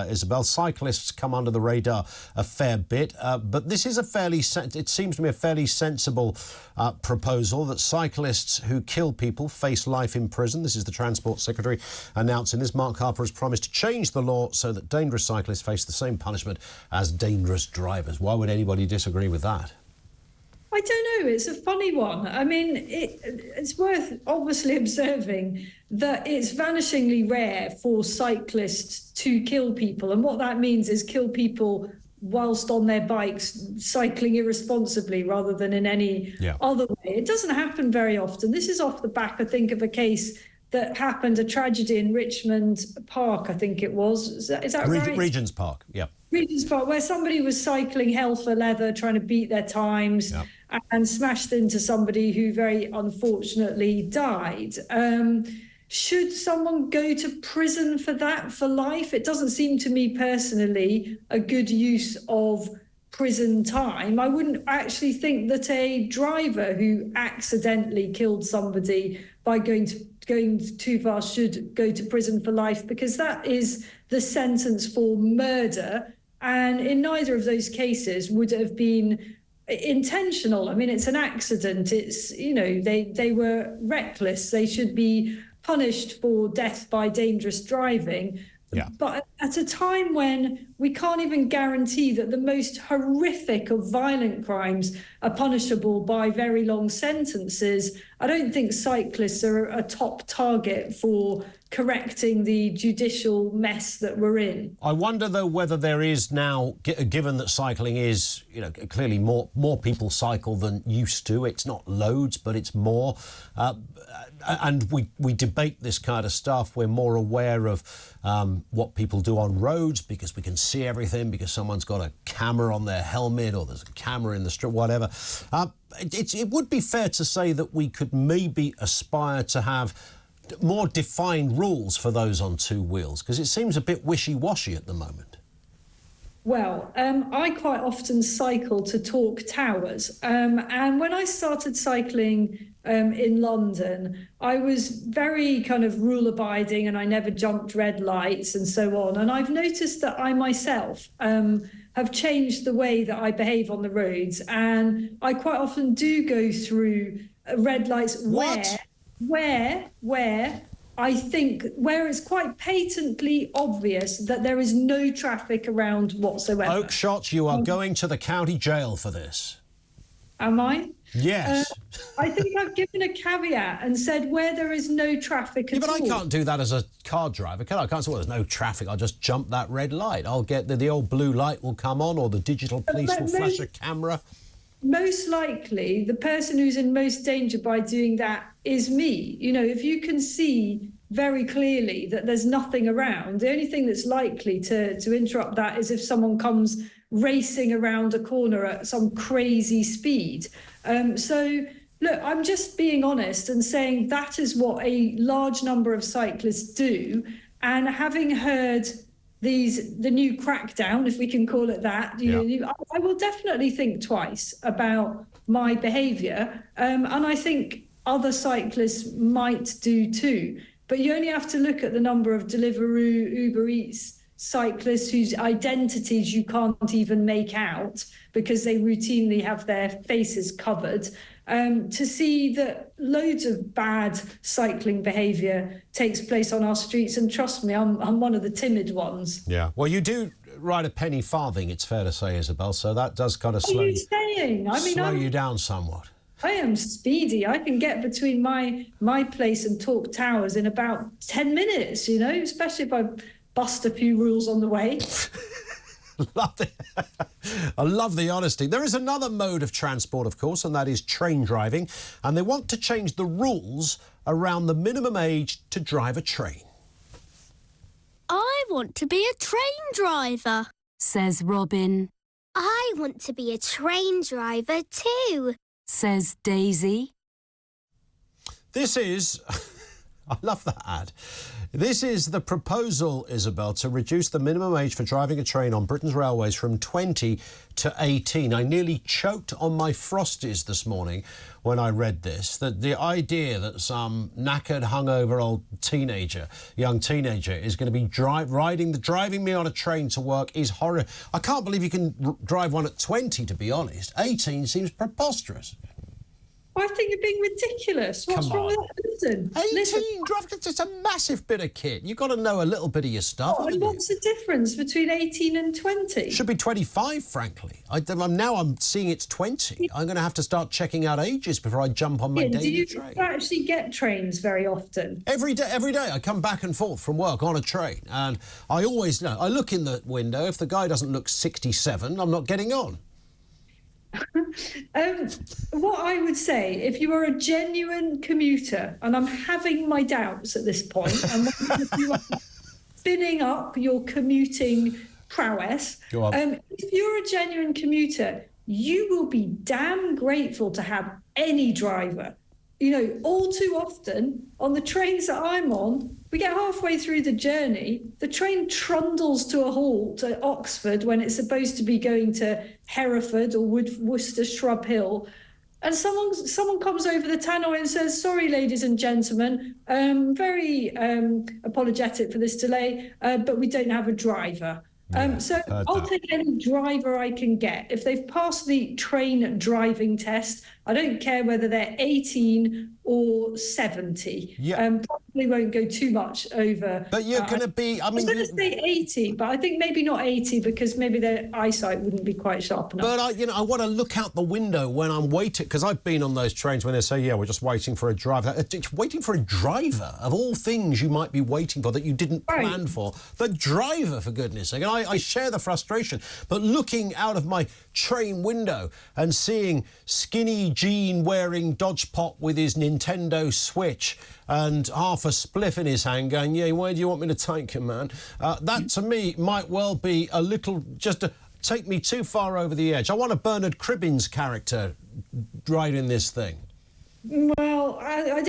Isabel. Cyclists come under the radar a fair bit, but this is it seems to me a fairly sensible proposal that cyclists who kill people face life in prison. This is the Transport Secretary announcing this. Mark Harper has promised to change the law so that dangerous cyclists face the same punishment as dangerous drivers. Why would anybody disagree with that? I don't know. It's a funny one. I mean, it's worth obviously observing that it's vanishingly rare for cyclists to kill people. And what that means is kill people whilst on their bikes, cycling irresponsibly rather than in any other way. It doesn't happen very often. This is off the back, I think, of a case that happened, a tragedy in Richmond Park, I think it was. Is that right? Regent's Park, yeah. Regent's Park, where somebody was cycling hell for leather, trying to beat their times, and smashed into somebody who very unfortunately died. Should someone go to prison for that for life? It doesn't seem to me personally a good use of prison time. I wouldn't actually think that a driver who accidentally killed somebody by going too far should go to prison for life, because that is the sentence for murder. And in neither of those cases would it have been intentional. I mean, it's an accident. It's, you know, they were reckless. They should be punished for death by dangerous driving. Yeah. But at a time when we can't even guarantee that the most horrific of violent crimes are punishable by very long sentences, I don't think cyclists are a top target for correcting the judicial mess that we're in. I wonder, though, whether there is now, given that cycling is, you know, clearly more people cycle than used to. It's not loads, but it's more. And we debate this kind of stuff. We're more aware of what people do on roads because we can see everything, because someone's got a camera on their helmet or there's a camera in the street, whatever. It would be fair to say that we could maybe aspire to have more defined rules for those on two wheels, because it seems a bit wishy-washy at the moment. Well, I quite often cycle to Talk Towers, and when I started cycling in London, I was very kind of rule-abiding and I never jumped red lights and so on. And I've noticed that I myself have changed the way that I behave on the roads, and I quite often do go through red lights where I think where it's quite patently obvious that there is no traffic around whatsoever. Oakeshott, you are going to the county jail for this. Am I? Yes. I think I've given a caveat and said where there is no traffic at all. But I can't do that as a car driver, can I? I can't say, well, there's no traffic, I'll just jump that red light. I'll get the old blue light will come on, or the digital police will flash a camera. Most likely, the person who's in most danger by doing that is me. You know, if you can see very clearly that there's nothing around, the only thing that's likely to interrupt that is if someone comes racing around a corner at some crazy speed. So, look, I'm just being honest and saying that is what a large number of cyclists do. And having heard the new crackdown, if we can call it that, I will definitely think twice about my behaviour, and I think other cyclists might do too. But you only have to look at the number of Deliveroo, Uber Eats cyclists whose identities you can't even make out because they routinely have their faces covered, to see that loads of bad cycling behaviour takes place on our streets. And trust me, I'm one of the timid ones. Yeah, well, you do ride a penny farthing, it's fair to say, Isabel, so that does kind of slow you down somewhat. I am speedy. I can get between my place and Talk Towers in about 10 minutes, you know, especially if I bust a few rules on the way. I love the honesty. There is another mode of transport, of course, and that is train driving. And they want to change the rules around the minimum age to drive a train. I want to be a train driver, says Robin. I want to be a train driver too, says Daisy. This is... I love that ad. This is the proposal, Isabel, to reduce the minimum age for driving a train on Britain's railways from 20 to 18. I nearly choked on my Frosties this morning when I read this, that the idea that some knackered, hungover old young teenager, is going to be driving me on a train to work is horrible. I can't believe you can drive one at 20, to be honest. 18 seems preposterous. I think you're being ridiculous. What's wrong with that? Listen. 18, it's a massive bit of kit. You've got to know a little bit of your stuff. Oh, and what's the difference between 18 and 20? Should be 25, frankly. Now I'm seeing it's 20. I'm going to have to start checking out ages before I jump on my daily train. Do you actually get trains very often? Every day. I come back and forth from work on a train, and I always know. I look in the window. If the guy doesn't look 67, I'm not getting on. What I would say, if you are a genuine commuter, and I'm having my doubts at this point, and you are spinning up your commuting prowess, if you're a genuine commuter, you will be damn grateful to have any driver. You know, all too often on the trains that I'm on, we get halfway through the journey, the train trundles to a halt at Oxford when it's supposed to be going to Hereford or Worcester Shrub Hill. And someone comes over the tannoy and says, "Sorry, ladies and gentlemen, very apologetic for this delay, but we don't have a driver." So I'll take any driver I can get. If they've passed the train driving test, I don't care whether they're 18 or 70. Probably won't go too much over. But you're going to be... I was going to say 80, but I think maybe not 80 because maybe their eyesight wouldn't be quite sharp enough. But, I want to look out the window when I'm waiting, because I've been on those trains when they say, yeah, we're just waiting for a driver. Waiting for a driver, of all things you might be waiting for that you didn't plan for. The driver, for goodness sake. And I share the frustration. But looking out of my train window and seeing skinny jean-wearing dodgepot with his Nintendo Switch and half a spliff in his hand going, yeah, where do you want me to take you, man? That, to me, might well be a little... take me too far over the edge. I want a Bernard Cribbins character driving this thing. Well, I